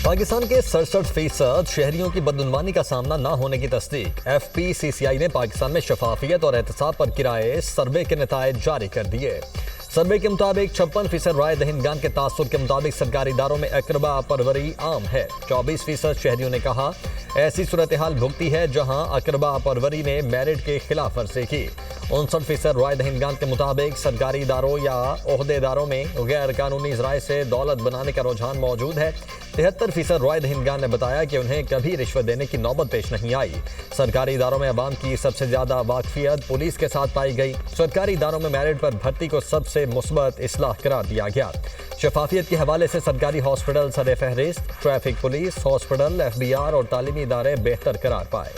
पाकिस्तान के 67% शहरियों की बदउनवानी का सामना न होने की तस्दीक। FPCCI ने पाकिस्तान में शफाफियत और एहतसाब पर किराए सर्वे के नतायज जारी कर दिए। सर्वे के मुताबिक 56% राय दहिंदगान के तासुर के मुताबिक सरकारी इदारों में अकरबा परवरी आम है। 24% शहरियों ने कहा ऐसी सूरत हाल भुगती है जहां अकरबा परवरी ने मेरिट के खिलाफ वर्जी की। 59% राय दहिंदगान के मुताबिक सरकारी इदारों या ओहदेदारों में गैर कानूनी ज़राए से दौलत बनाने का रुझान मौजूद है। 73% राय दहिंदगान ने बताया कि उन्हें कभी रिश्वत देने की नौबत पेश नहीं आई। सरकारी इदारों में अवाम की सबसे ज्यादा वाकफियत पुलिस के साथ पाई गई। सरकारी इदारों में मेरिट पर भर्ती को सबसे मुस्बत इस्लाह करार दिया गया। शफाफियत के हवाले से सरकारी हॉस्पिटल सरे फहरिस्त, ट्रैफिक पुलिस, हॉस्पिटल, FBR और तालीमी इदारे बेहतर करार पाए।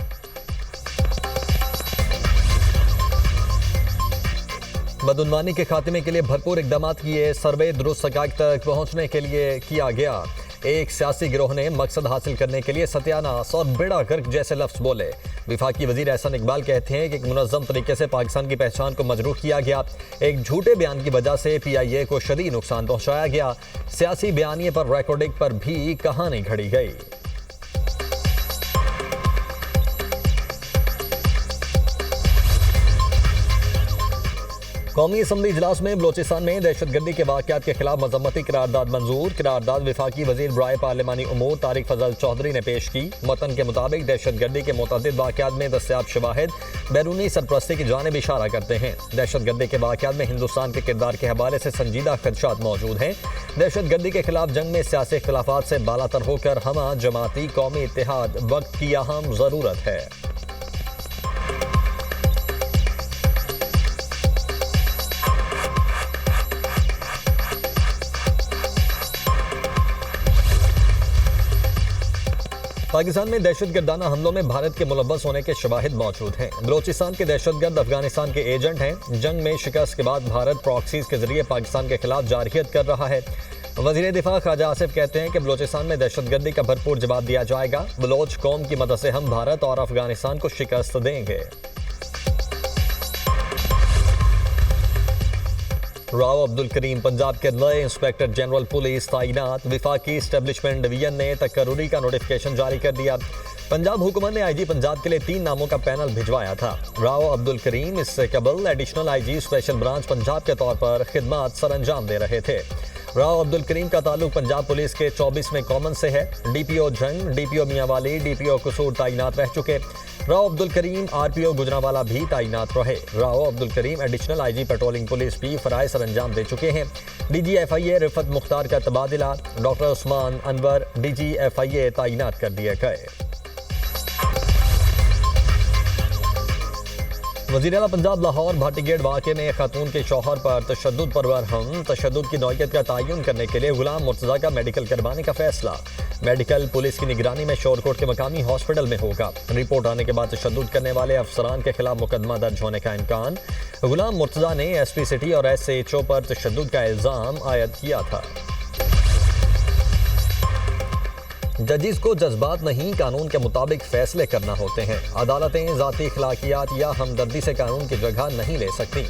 बदउनवानी के खात्मे के लिए भरपूर इकदाम किए। सर्वे दुरुस्त हक़ाइक़ तक पहुँचने के लिए किया गया। एक सियासी गिरोह ने मकसद हासिल करने के लिए सत्यानाश और बेड़ा गर्क जैसे लफ्ज बोले। विफाकी वजीर एहसन इकबाल कहते हैं कि एक मुनज़्ज़म तरीके से पाकिस्तान की पहचान को मजरूह किया गया। एक झूठे बयान की वजह से PIA को शदीद नुकसान पहुंचाया गया। सियासी बयानिए पर रिकॉर्डिंग पर भी कहानी घड़ी गई। कौमी असम्बली इजलास में बलोचिस्तान में दहशतगर्दी के वाक़यात के खिलाफ मजम्मती करारदाद मंजूर। करारदाद विफाकी वजीर बराए पार्लिमानी उमूर तारिक फजल चौधरी ने पेश की। मतन के मुताबिक दहशतगर्दी के मुतअद्दिद वाक़यात में दस्तयाब शवाहिद बैरूनी सरपरस्ती की जानिब इशारा करते हैं। दहशतगर्दी के वाक़यात में हिंदुस्तान के किरदार के हवाले से संजीदा खदशात मौजूद हैं। दहशतगर्दी के खिलाफ जंग में सियासी इख्तिलाफात से बालातर होकर हमा जमाती कौमी इत्तेहाद वक्त की अहम ज़रूरत है। पाकिस्तान में दहशतगर्दाना हमलों में भारत के मुलव्वस होने के शवाहिद मौजूद हैं। बलोचिस्तान के दहशतगर्द अफगानिस्तान के एजेंट हैं। जंग में शिकस्त के बाद भारत प्रॉक्सीज के जरिए पाकिस्तान के खिलाफ जारहियत कर रहा है। वज़ीर दिफा ख्वाजा आसिफ कहते हैं कि बलोचिस्तान में दहशतगर्दी का भरपूर जवाब दिया जाएगा। बलोच कौम की मदद से हम भारत और अफगानिस्तान को शिकस्त देंगे। राव अब्दुल करीम पंजाब के नए इंस्पेक्टर जनरल पुलिस तैनात। विफाकी एस्टेब्लिशमेंट डिवीजन ने तकर्रुरी का नोटिफिकेशन जारी कर दिया। पंजाब हुकूमत ने IG पंजाब के लिए 3 नामों का पैनल भिजवाया था। राव अब्दुल करीम इससे कबल additional IG special branch Punjab के तौर पर खिदमत सर अंजाम दे रहे थे। राव अब्दुल करीम का ताल्लुक पंजाब पुलिस के 24वें कॉमन से है। DPO जंग, DPO मियांवाली, DPO कसूर तैनात रह चुके। राव अब्दुल करीम RPO गुजरांवाला भी तैनात रहे। Rao Abdul Karim additional IG patrolling police भी फराइज सर अंजाम दे चुके हैं। DG FIA रिफत मुख्तार का तबादला। Doctor Usman Anwar DG FIA तैनात कर दिए गए। वज़ीर-ए-आला पंजाब लाहौर भाटीगेट वाक़े में खातून के शौहर पर तशद्दुद पर बरहम तशद्दुद की नौइयत का तयन करने के लिए गुलाम मुर्तज़ा का मेडिकल करवाने का फैसला। मेडिकल पुलिस की निगरानी में शोरकोट के मकामी हॉस्पिटल में होगा। रिपोर्ट आने के बाद तशद्दुद करने वाले अफसरान के खिलाफ मुकदमा दर्ज होने का इम्कान। गुलाम मुर्तज़ा ने SP सिटी और SHO पर तशद्दुद का इल्ज़ाम आयद किया था। जजिस को जज्बात नहीं कानून के मुताबिक फैसले करना होते हैं। अदालतें ज़ाती अखलाकियात या हमदर्दी से कानून की जगह नहीं ले सकती।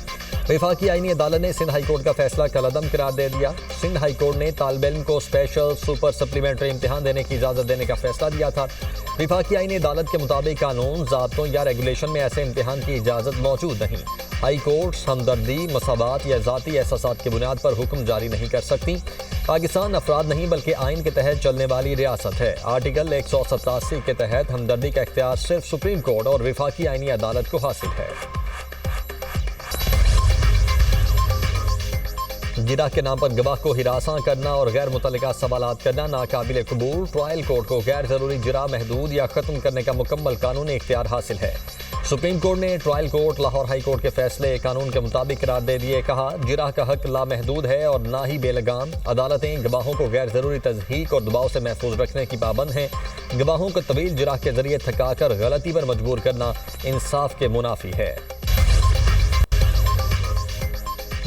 वफाकी आईनी अदालत ने सिंध हाई कोर्ट का फैसला कलअदम करार दे दिया। सिंध हाई कोर्ट ने तालिब इल्म को स्पेशल सुपर सप्लीमेंट्री इम्तिहान देने की इजाज़त देने का फैसला दिया था। वफाकी आईनी अदालत के मुताबिक कानून, ज़ाब्तों या रेगुलेशन में ऐसे इम्तिहान की इजाज़त मौजूद नहीं। हाई कोर्ट हमदर्दी, मसावात या ज़ाती एहसासात की बुनियाद पर हुक्म जारी नहीं कर सकती। पाकिस्तान अफराद नहीं बल्कि आइन के तहत चलने वाली रियासत है। आर्टिकल 187 के तहत हमदर्दी का इख्तियार सिर्फ सुप्रीम कोर्ट और वफाकी आईनी अदालत को हासिल है। जिरह के नाम पर गवाह को हिरासा करना और गैर मुतल्लिका सवालात करना नाकाबिल कबूल। ट्रायल कोर्ट को गैर जरूरी जिरह महदूद या खत्म करने का मुकम्मल कानूनी इख्तियार हासिल है। सुप्रीम कोर्ट ने trial court, Lahore high court के फैसले कानून के मुताबिक करार दे दिए। कहा, जिरह का हक लामहदूद है और ना ही बेलगाम। अदालतें गवाहों को गैर जरूरी तज़हीक और दबाव से महफूज रखने की पाबंद हैं। गवाहों को तवील जिरह के जरिए थकाकर गलती पर मजबूर करना इंसाफ के मुनाफी है।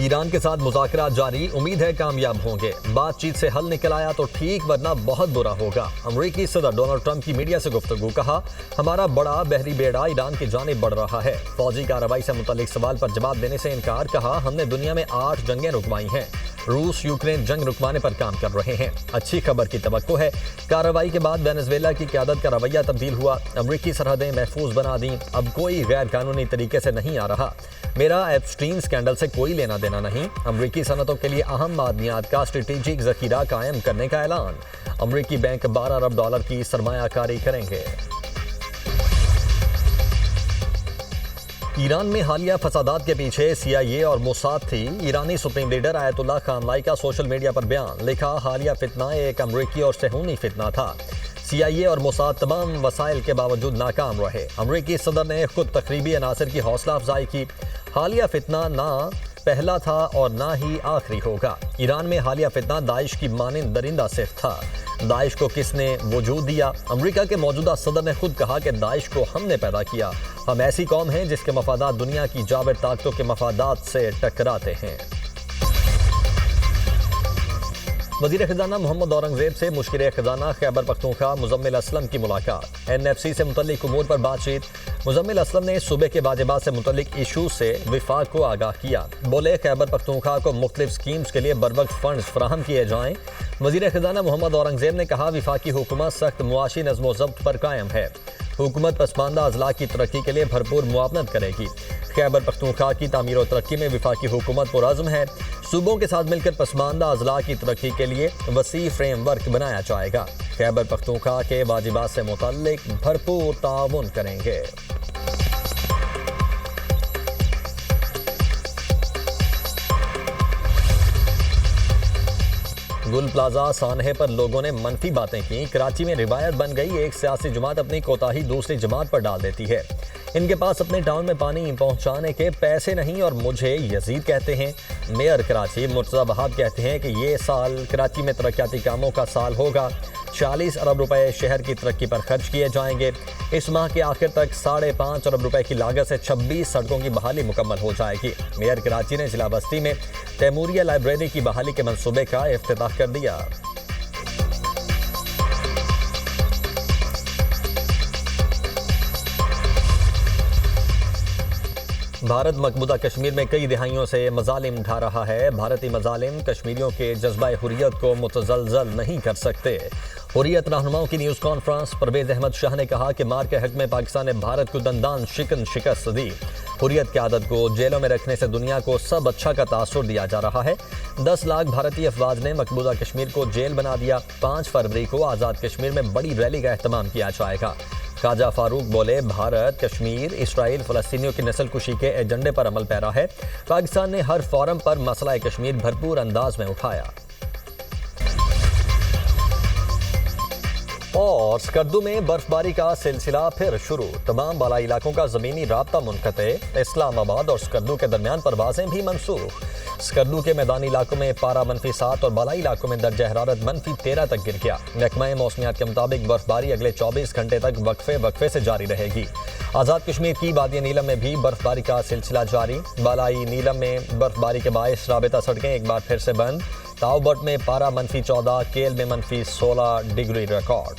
ईरान के साथ मुज़ाकरात जारी, उम्मीद है कामयाब होंगे। बातचीत से हल निकल आया तो ठीक, वरना बहुत बुरा होगा। अमेरिकी सदर डोनाल्ड ट्रंप की मीडिया से गुफ्तगू, कहा हमारा बड़ा बहरी बेड़ा ईरान की जानिब बढ़ रहा है। फौजी कार्रवाई से मुतालिक सवाल पर जवाब देने से इनकार, कहा हमने दुनिया में 8 जंगें रुकवाई हैं। रूस यूक्रेन जंग रुकवाने पर काम कर रहे हैं। अच्छी खबर की तवक्को है। कार्रवाई के बाद वेनेजुएला की क़यादत का रवैया तब्दील हुआ। अमेरिकी सरहदें महफूज बना दी। अब कोई गैर कानूनी तरीके से नहीं आ रहा। मेरा एप्स्टीन स्कैंडल से कोई लेना देना नहीं। अमेरिकी सनतों के लिए अहम मादनियात का स्ट्रेटेजिक जखीरा कायम करने का ऐलान। अमेरिकी बैंक $12 अरब की सरमायाकारी करेंगे। ईरान में हालिया फसादात के पीछे CIA और मोसाद थी। ईरानी सुप्रीम लीडर आयतुल्लाह खामनाई का सोशल मीडिया पर बयान, लिखा हालिया फितना एक अमरीकी और सेहूनी फितना था। CIA और मोसाद तमाम वसाइल के बावजूद नाकाम रहे। अमरीकी सदर ने खुद तकरीबी अनासर की हौसला अफजाई की। हालिया फितना ना पहला था और ना ही आखिरी होगा। ईरान में हालिया फितना दाइश की मानिंद दरिंदा सिर्फ था। दाइश को किसने वजूद दिया? अमेरिका के मौजूदा सदर ने खुद कहा कि दाइश को हमने पैदा किया। हम ऐसी कौम हैं जिसके मफादात दुनिया की जाबिर ताकतों के मफादात से टकराते हैं। वज़ीर ख़ज़ाना मोहम्मद औरंगज़ेब से मुश्किल ख़ज़ाना खैबर पख्तूनख्वा मुज़म्मिल असलम की मुलाकात। NFC से मुतल्लिक उमूर पर बातचीत। मुज़म्मिल असलम ने सूबे के वाजिबात से मुतल्लिक इशू से विफाक को आगाह किया। बोले खैबर पख्तूनख्वा को मुख्तलिफ स्कीम्स के लिए बरवक्त फंड्स फराहम किए जाएँ। वज़ीर ख़ज़ाना मोहम्मद औरंगज़ेब ने कहा विफाकी हुकूमत सख्त मुआशी नज़्म व ज़ब्त पर कायम है। हुकूमत पसमानदा अजला की तरक्की के लिए भरपूर मुआवनत करेगी। खैबर पख्तूनख्वा की तामीर और तरक्की में विफाकी हुकूमत पुरअज़्म है। सूबों के साथ मिलकर पसमानदा अजला की तरक्की के लिए वसी फ्रेमवर्क बनाया जाएगा। खैबर पख्तूनख्वा के वाजिबात से मुतल्लिक भरपूर ताउन करेंगे। गुल प्लाजा सानहे पर लोगों ने मनफी बातें की। कराची में रिवायत बन गई, एक सियासी जमात अपनी कोताही दूसरी जमात पर डाल देती है। इनके पास अपने टाउन में पानी पहुंचाने के पैसे नहीं और मुझे यजीद कहते हैं। मेयर कराची मुर्तज़ा वहाब कहते हैं कि ये साल कराची में तरक्याती कामों का साल होगा। 40 अरब रुपए शहर की तरक्की पर खर्च किए जाएंगे। इस माह के आखिर तक 5.5 अरब रुपए की लागत से 26 सड़कों की बहाली मुकम्मल हो जाएगी। मेयर कराची ने जिला बस्ती में तैमूरिया लाइब्रेरी की बहाली के मंसूबे का इफ्तिताह कर दिया। भारत मकबूजा कश्मीर में कई दिहाइयों से मजालिम ढा रहा है। भारतीय मजालिम कश्मीरियों के जज्बा हुर्रियत को मुतज़लज़ल नहीं कर सकते। हुर्रियत रहनुमाओं की न्यूज़ कॉन्फ्रेंस। परवेज़ अहमद शाह ने कहा कि मार के हक में पाकिस्तान ने भारत को दंदान शिकन शिकस्त दी। हुर्रियत की आदत को जेलों में रखने से दुनिया को सब अच्छा का तासुर दिया जा रहा है। 10 लाख भारतीय अफवाज ने मकबूजा कश्मीर को जेल बना दिया। 5 फरवरी को आज़ाद कश्मीर में बड़ी रैली का एहतमाम किया जाएगा। ख्वाजा फारूक बोले भारत कश्मीर इसराइल फ़लस्तीनियों की नस्ल कुशी के एजेंडे पर अमल पैरा है। पाकिस्तान ने हर फोरम पर मसला कश्मीर भरपूर अंदाज में उठाया। और स्कर्दू में बर्फबारी का सिलसिला फिर शुरू। तमाम बालाई इलाकों का ज़मीनी राब्ता मुनक़ते। इस्लामाबाद और स्कर्दू के दरमियान परवाज़ें भी मनसूख। स्कर्दू के मैदानी इलाकों में पारा -7 और बालाई इलाकों में दर्जा हरारत -13 तक गिर गया। महकमा मौसमियात के मुताबिक बर्फबारी अगले 24 घंटे तक वक्फे से जारी रहेगी। आज़ाद कश्मीर की वादी नीलम में भी बर्फबारी का सिलसिला जारी। बालाई नीलम में बर्फबारी के बायस राबता सड़कें एक बार फिर से बंद। ताओबट में पारा -14, केल में -16 डिग्री रिकॉर्ड।